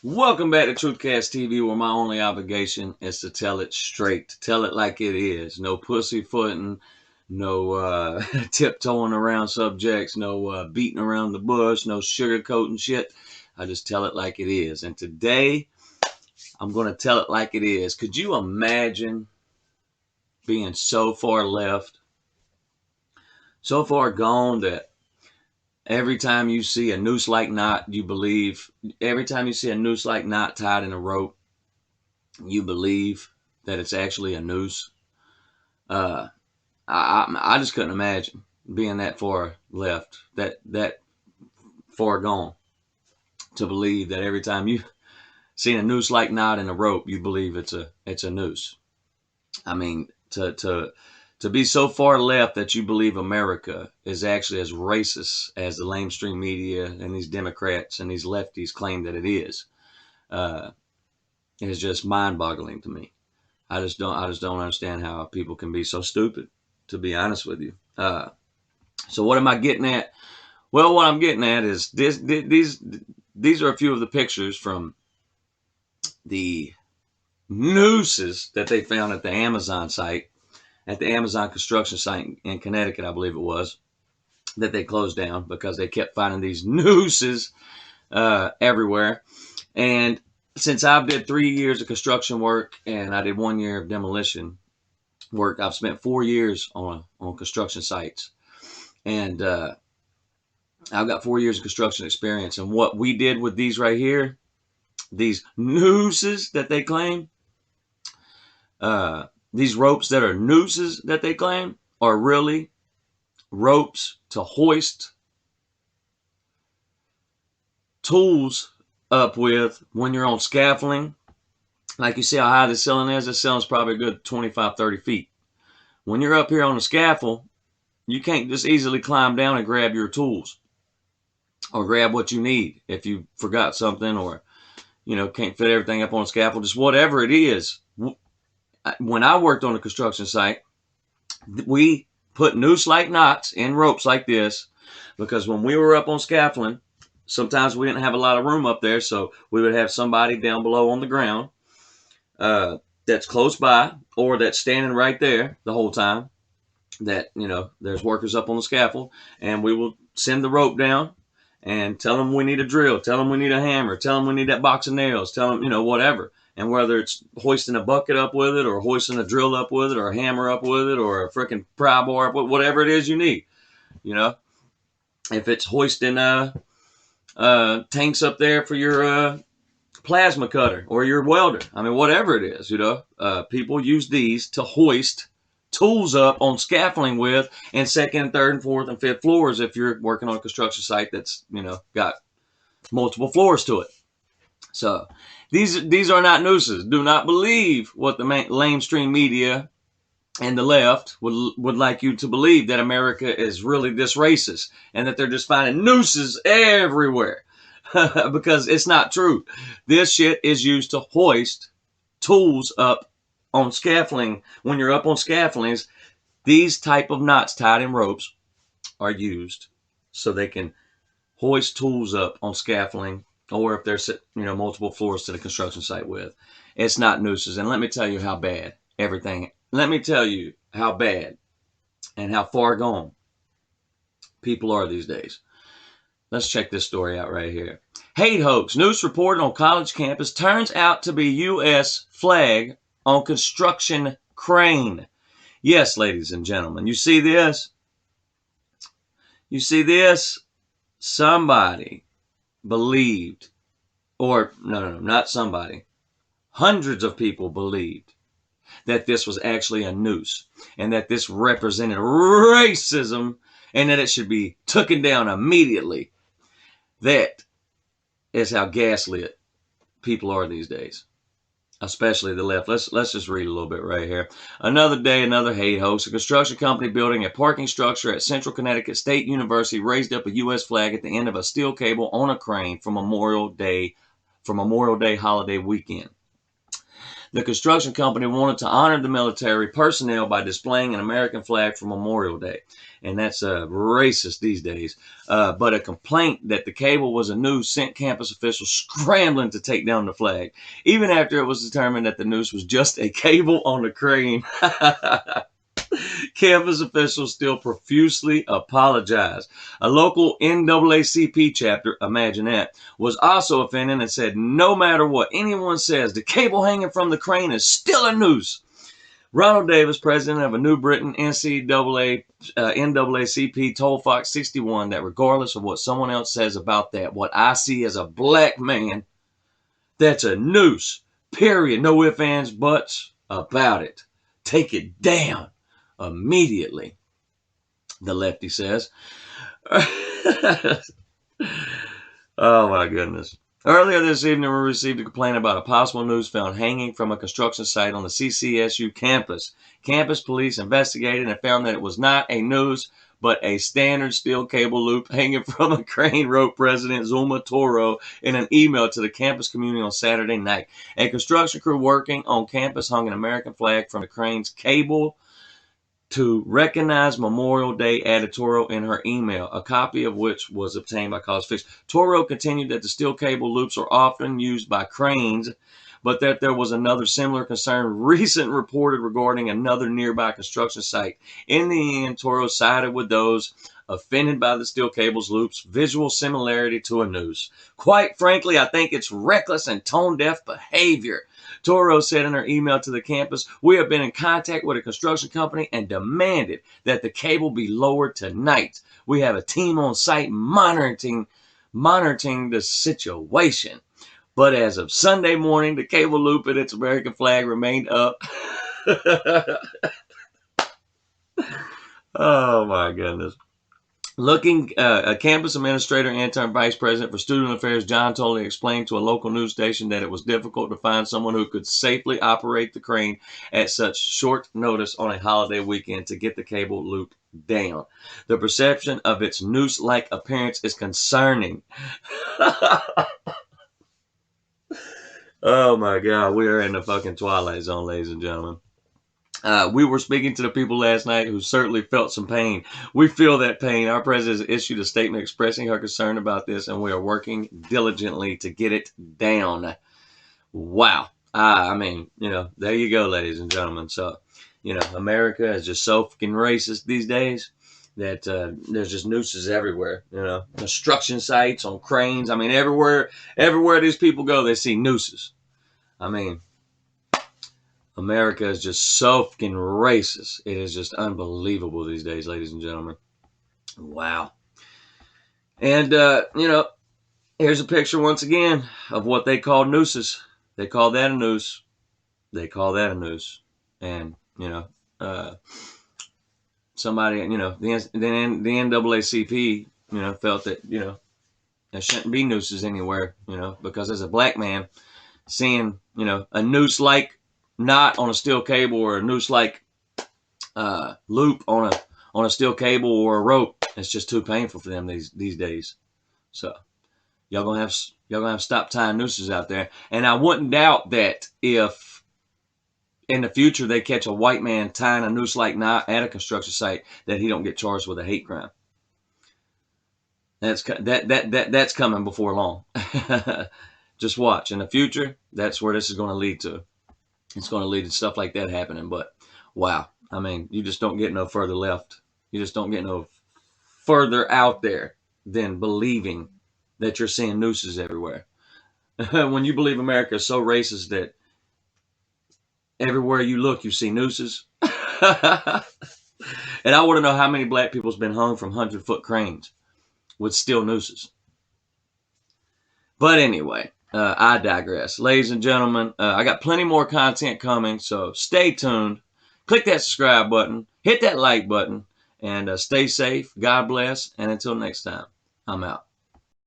Welcome back to Truthcast TV, where my only obligation is to tell it straight, to tell it like it is. No pussyfooting, no tiptoeing around subjects, no beating around the bush, no sugarcoating shit. I just tell it like it is. And today, I'm going to tell it like it is. Could you imagine being so far left, so far gone that every time you see a noose-like knot, you believe, every time you see a noose-like knot tied in a rope, you believe that it's actually a noose. Uh, I just couldn't imagine being that far left, that far gone, to believe that every time you see a noose like knot in a rope, you believe it's a noose. I mean, to be so far left that you believe America is actually as racist as the lamestream media and these Democrats and these lefties claim that it uh, is just mind-boggling to me. I just don't understand how people can be so stupid, to be honest with you. So what am I getting at? Well, what I'm getting at is these are a few of the pictures from the nooses that they found at the Amazon site, at the Amazon construction site in Connecticut, I believe it was, that they closed down because they kept finding these nooses everywhere. And since I've did 3 years of construction work and I did 1 year of demolition work, I've spent 4 years on construction sites, and I've got 4 years of construction experience. And what we did with these right here, these nooses that they claim, these ropes that are nooses that they claim, are really ropes to hoist tools up with when you're on scaffolding. Like, you see how high this ceiling is? This ceiling's probably a good 25, 30 feet. When you're up here on the scaffold, you can't just easily climb down and grab your tools or grab what you need if you forgot something, or can't fit everything up on a scaffold, just whatever it is. When I worked on a construction site, we put noose-like knots in ropes like this because when we were up on scaffolding, sometimes we didn't have a lot of room up there, so we would have somebody down below on the ground that's close by, or that's standing right there the whole time that, there's workers up on the scaffold, and we will send the rope down and tell them we need a drill, tell them we need a hammer, tell them we need that box of nails, tell them, whatever. And whether it's hoisting a bucket up with it, or hoisting a drill up with it, or a hammer up with it, or a freaking pry bar up with it, whatever it is you need, if it's hoisting tanks up there for your plasma cutter or your welder, I mean, whatever it is, people use these to hoist tools up on scaffolding with, and second and third and fourth and fifth floors if you're working on a construction site that's got multiple floors to it. So these are not nooses. Do not believe what the lamestream media and the left would like you to believe, that America is really this racist and that they're just finding nooses everywhere. Because it's not true. This shit is used to hoist tools up on scaffolding. When you're up on scaffoldings, these type of knots tied in ropes are used so they can hoist tools up on scaffolding, or if there's multiple floors to the construction site with. It's not nooses. And let me tell you how bad everything. Let me tell you how bad and how far gone people are these days. Let's check this story out right here. Hate hoax. Noose reported on college campus turns out to be U.S. flag on construction crane. Yes, ladies and gentlemen, you see this? You see this? Somebody believed, or no, not somebody. Hundreds of people believed that this was actually a noose, and that this represented racism, and that it should be taken down immediately. That is how gaslit people are these days, especially the left. Let's just read a little bit right here. Another day, another hate hoax. A construction company building a parking structure at Central Connecticut State University raised up a U.S. flag at the end of a steel cable on a crane for Memorial Day holiday weekend. The construction company wanted to honor the military personnel by displaying an American flag for Memorial Day. And that's racist these days. But a complaint that the cable was a noose sent campus officials scrambling to take down the flag, even after it was determined that the noose was just a cable on the crane. Campus officials still profusely apologized. A local NAACP chapter, imagine that, was also offended and said, no matter what anyone says, the cable hanging from the crane is still a noose. Ronald Davis, president of a New Britain NAACP, told Fox 61 that regardless of what someone else says about that, what I see as a black man, that's a noose. Period. No ifs, ands, buts about it. Take it down immediately, the lefty says. Oh my goodness. Earlier this evening, we received a complaint about a possible noose found hanging from a construction site on the CCSU campus. Campus police investigated and found that it was not a noose, but a standard steel cable loop hanging from a crane, wrote President Zuma Toro in an email to the campus community on Saturday night. A construction crew working on campus hung an American flag from the crane's cable to recognize Memorial Day editorial in her email, a copy of which was obtained by College Fix. Toro continued that the steel cable loops are often used by cranes, but that there was another similar concern recently reported regarding another nearby construction site. In the end, Toro sided with those offended by the steel cable's loops' visual similarity to a noose. Quite frankly, I think it's reckless and tone-deaf behavior. Toro said in her email to the campus, we have been in contact with a construction company and demanded that the cable be lowered tonight. We have a team on site monitoring the situation. But as of Sunday morning, the cable loop and its American flag remained up. Oh my goodness. A campus administrator and intern vice president for student affairs, John Tolley, explained to a local news station that it was difficult to find someone who could safely operate the crane at such short notice on a holiday weekend to get the cable loop down. The perception of its noose-like appearance is concerning. Oh my God, we are in the fucking twilight zone, ladies and gentlemen. We were speaking to the people last night who certainly felt some pain. We feel that pain. Our president has issued a statement expressing her concern about this, and we are working diligently to get it down. Wow. I mean, there you go, ladies and gentlemen. So, America is just so fucking racist these days that there's just nooses everywhere. Construction sites, on cranes. I mean, everywhere these people go, they see nooses. I mean, America is just so fucking racist. It is just unbelievable these days, ladies and gentlemen. Wow. And, here's a picture once again of what they call nooses. They call that a noose. They call that a noose. And, somebody, the NAACP, felt that, there shouldn't be nooses anywhere, because as a black man, seeing, a noose like knot on a steel cable or a noose like loop on a steel cable or a rope, it's just too painful for them these days. So y'all gonna have to stop tying nooses out there. And I wouldn't doubt that if in the future they catch a white man tying a noose like knot at a construction site, that he don't get charged with a hate crime. That's coming before long. Just watch. In the future, that's where this is going to lead to. It's going to lead to stuff like that happening. But wow, I mean, you just don't get no further left. You just don't get no further out there than believing that you're seeing nooses everywhere. When you believe America is so racist that everywhere you look, you see nooses. And I want to know how many black people's been hung from 100-foot cranes with steel nooses. But anyway, I digress. Ladies and gentlemen, I got plenty more content coming, so stay tuned. Click that subscribe button, hit that like button, and stay safe. God bless, and until next time, I'm out.